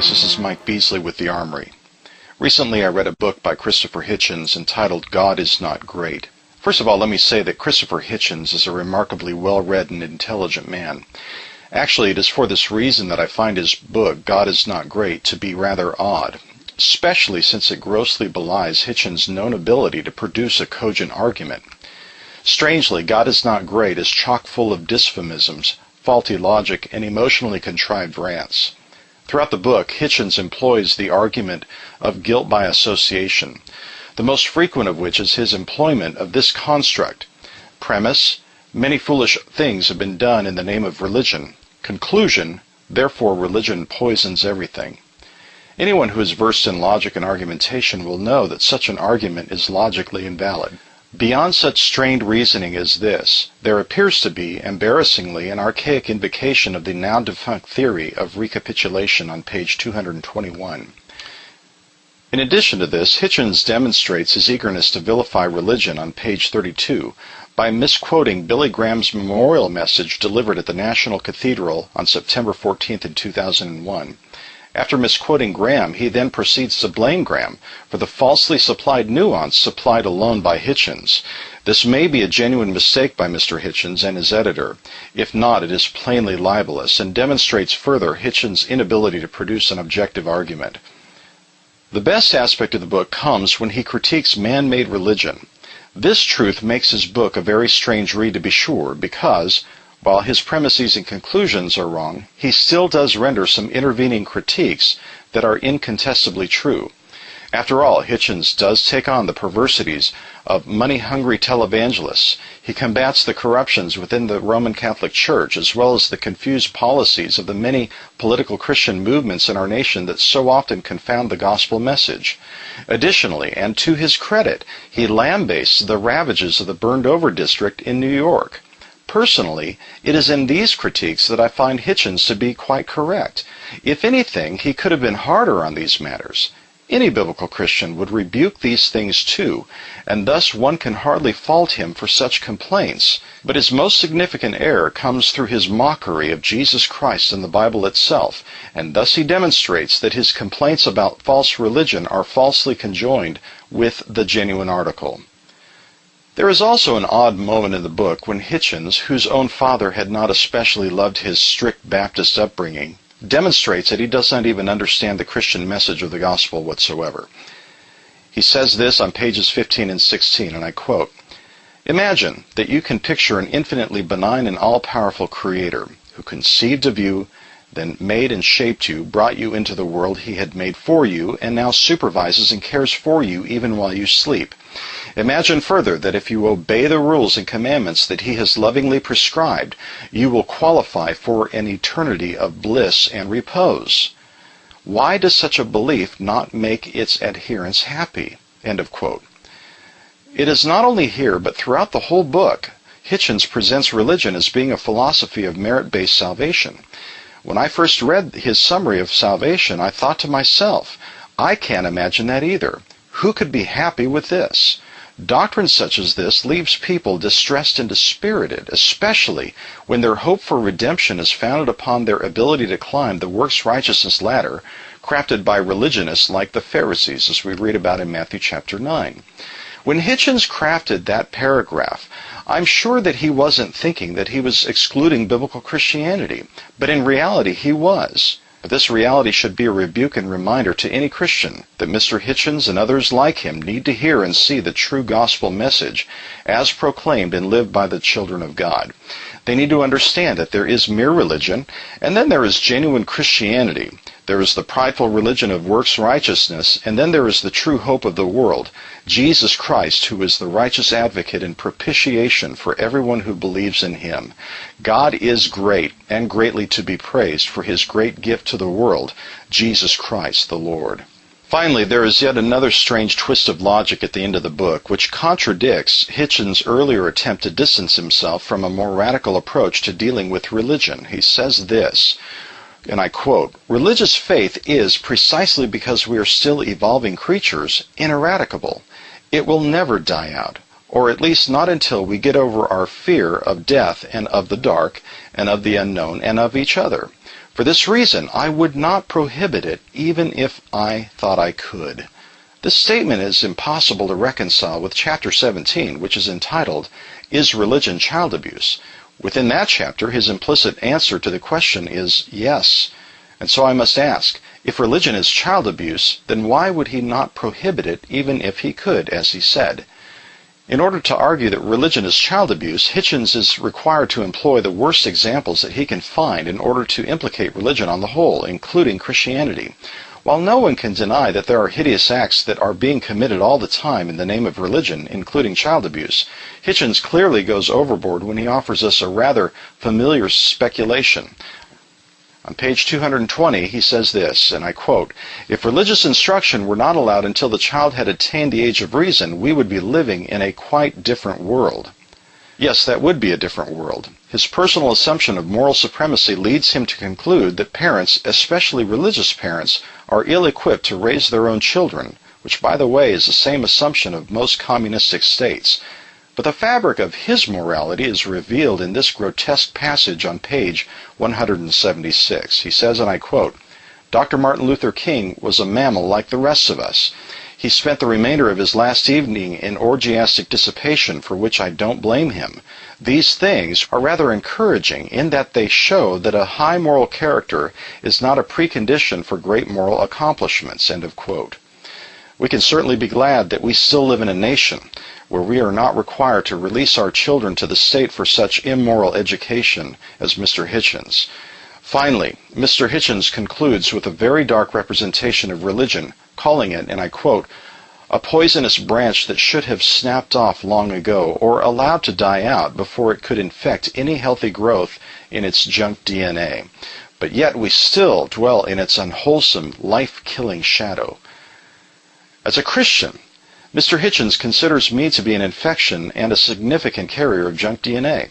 Greetings, this is Mike Beasley with The Armory. Recently I read a book by Christopher Hitchens entitled God is Not Great. First of all, let me say that Christopher Hitchens is a remarkably well-read and intelligent man. Actually, it is for this reason that I find his book, God is Not Great, to be rather odd, especially since it grossly belies Hitchens' known ability to produce a cogent argument. Strangely, God is Not Great is chock full of dysphomisms, faulty logic, and emotionally contrived rants. Throughout the book, Hitchens employs the argument of guilt by association, the most frequent of which is his employment of this construct. Premise: many foolish things have been done in the name of religion. Conclusion: therefore religion poisons everything. Anyone who is versed in logic and argumentation will know that such an argument is logically invalid. Beyond such strained reasoning as this, there appears to be, embarrassingly, an archaic invocation of the now-defunct theory of recapitulation on page 221. In addition to this, Hitchens demonstrates his eagerness to vilify religion on page 32 by misquoting Billy Graham's memorial message delivered at the National Cathedral on September 14th in 2001. After misquoting Graham, he then proceeds to blame Graham for the falsely supplied nuance supplied alone by Hitchens. This may be a genuine mistake by Mr. Hitchens and his editor. If not, it is plainly libelous and demonstrates further Hitchens' inability to produce an objective argument. The best aspect of the book comes when he critiques man-made religion. This truth makes his book a very strange read, to be sure, because while his premises and conclusions are wrong, he still does render some intervening critiques that are incontestably true. After all, Hitchens does take on the perversities of money-hungry televangelists. He combats the corruptions within the Roman Catholic Church, as well as the confused policies of the many political Christian movements in our nation that so often confound the gospel message. Additionally, and to his credit, he lambastes the ravages of the burned-over district in New York. Personally, it is in these critiques that I find Hitchens to be quite correct. If anything, he could have been harder on these matters. Any biblical Christian would rebuke these things too, and thus one can hardly fault him for such complaints. But his most significant error comes through his mockery of Jesus Christ and the Bible itself, and thus he demonstrates that his complaints about false religion are falsely conjoined with the genuine article. There is also an odd moment in the book when Hitchens, whose own father had not especially loved his strict Baptist upbringing, demonstrates that he does not even understand the Christian message of the gospel whatsoever. He says this on pages 15 and 16, and I quote, "Imagine that you can picture an infinitely benign and all-powerful Creator who conceived of you, then made and shaped you, brought you into the world he had made for you, and now supervises and cares for you even while you sleep. Imagine further that if you obey the rules and commandments that he has lovingly prescribed, you will qualify for an eternity of bliss and repose. Why does such a belief not make its adherents happy?" End of quote. It is not only here, but throughout the whole book, Hitchens presents religion as being a philosophy of merit-based salvation. When I first read his summary of salvation, I thought to myself, I can't imagine that either. Who could be happy with this? Doctrine such as this leaves people distressed and dispirited, especially when their hope for redemption is founded upon their ability to climb the works righteousness ladder crafted by religionists like the Pharisees, as we read about in Matthew chapter 9. When Hitchens crafted that paragraph, I'm sure that he wasn't thinking that he was excluding biblical Christianity, but in reality he was. But this reality should be a rebuke and reminder to any Christian that Mr. Hitchens and others like him need to hear and see the true gospel message as proclaimed and lived by the children of God. They need to understand that there is mere religion, and then there is genuine Christianity. There is the prideful religion of works righteousness, and then there is the true hope of the world, Jesus Christ, who is the righteous advocate and propitiation for everyone who believes in him. God is great and greatly to be praised for his great gift to the world, Jesus Christ the Lord. Finally, there is yet another strange twist of logic at the end of the book, which contradicts Hitchens' earlier attempt to distance himself from a more radical approach to dealing with religion. He says this, and I quote, "Religious faith is, precisely because we are still evolving creatures, ineradicable. It will never die out, or at least not until we get over our fear of death and of the dark and of the unknown and of each other. For this reason, I would not prohibit it even if I thought I could. This statement is impossible to reconcile with chapter 17, which is entitled, Is Religion Child Abuse? Within that chapter, his implicit answer to the question is yes. And so I must ask, if religion is child abuse, then why would he not prohibit it even if he could, as he said? In order to argue that religion is child abuse, Hitchens is required to employ the worst examples that he can find in order to implicate religion on the whole, including Christianity. While no one can deny that there are hideous acts that are being committed all the time in the name of religion, including child abuse, Hitchens clearly goes overboard when he offers us a rather familiar speculation. On page 220, he says this, and I quote, "If religious instruction were not allowed until the child had attained the age of reason, we would be living in a quite different world." Yes, that would be a different world. His personal assumption of moral supremacy leads him to conclude that parents, especially religious parents, are ill-equipped to raise their own children, which, by the way, is the same assumption of most communistic states. But the fabric of his morality is revealed in this grotesque passage on page 176. He says, and I quote, "Dr. Martin Luther King was a mammal like the rest of us. He spent the remainder of his last evening in orgiastic dissipation, for which I don't blame him. These things are rather encouraging in that they show that a high moral character is not a precondition for great moral accomplishments." End of quote. We can certainly be glad that we still live in a nation where we are not required to release our children to the state for such immoral education as Mr. Hitchens. Finally, Mr. Hitchens concludes with a very dark representation of religion, calling it, and I quote, "a poisonous branch that should have snapped off long ago or allowed to die out before it could infect any healthy growth in its junk DNA. But yet we still dwell in its unwholesome, life-killing shadow." As a Christian, Mr. Hitchens considers me to be an infection and a significant carrier of junk DNA.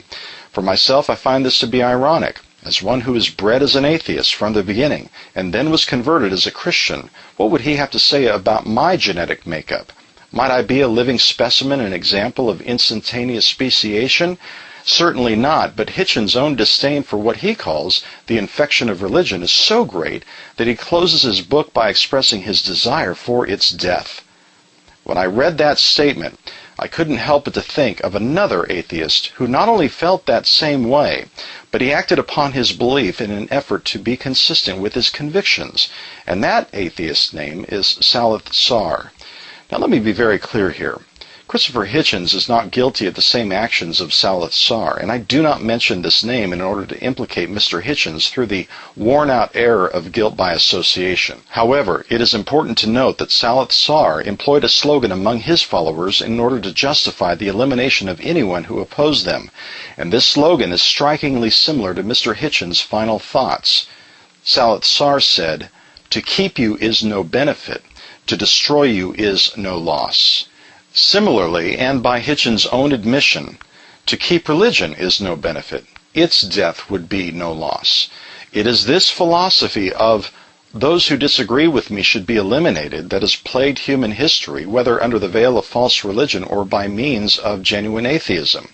For myself, I find this to be ironic. As one who was bred as an atheist from the beginning and then was converted as a Christian, what would he have to say about my genetic makeup? Might I be a living specimen, an example of instantaneous speciation? Certainly not, but Hitchens' own disdain for what he calls the infection of religion is so great that he closes his book by expressing his desire for its death. When I read that statement, I couldn't help but to think of another atheist who not only felt that same way, but he acted upon his belief in an effort to be consistent with his convictions, and that atheist's name is Salith Sar. Now let me be very clear here. Christopher Hitchens is not guilty of the same actions of Salith Sar, and I do not mention this name in order to implicate Mr. Hitchens through the worn-out error of guilt by association. However, it is important to note that Salith Sar employed a slogan among his followers in order to justify the elimination of anyone who opposed them, and this slogan is strikingly similar to Mr. Hitchens' final thoughts. Salith Sar said, "To keep you is no benefit, to destroy you is no loss." Similarly, and by Hitchens' own admission, to keep religion is no benefit. Its death would be no loss. It is this philosophy of those who disagree with me should be eliminated that has plagued human history, whether under the veil of false religion or by means of genuine atheism.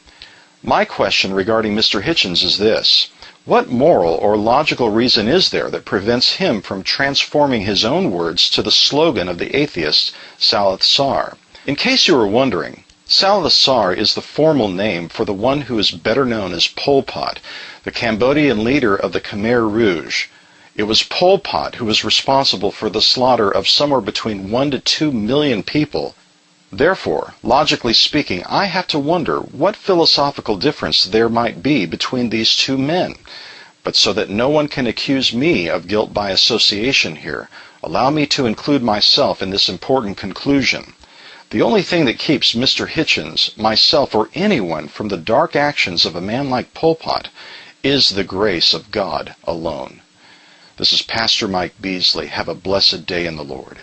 My question regarding Mr. Hitchens is this: what moral or logical reason is there that prevents him from transforming his own words to the slogan of the atheist Salith Sar? In case you were wondering, Salith Sar is the formal name for the one who is better known as Pol Pot, the Cambodian leader of the Khmer Rouge. It was Pol Pot who was responsible for the slaughter of somewhere between 1 to 2 million people. Therefore, logically speaking, I have to wonder what philosophical difference there might be between these two men. But so that no one can accuse me of guilt by association here, allow me to include myself in this important conclusion. The only thing that keeps Mr. Hitchens, myself, or anyone from the dark actions of a man like Pol Pot is the grace of God alone. This is Pastor Mike Beasley. Have a blessed day in the Lord.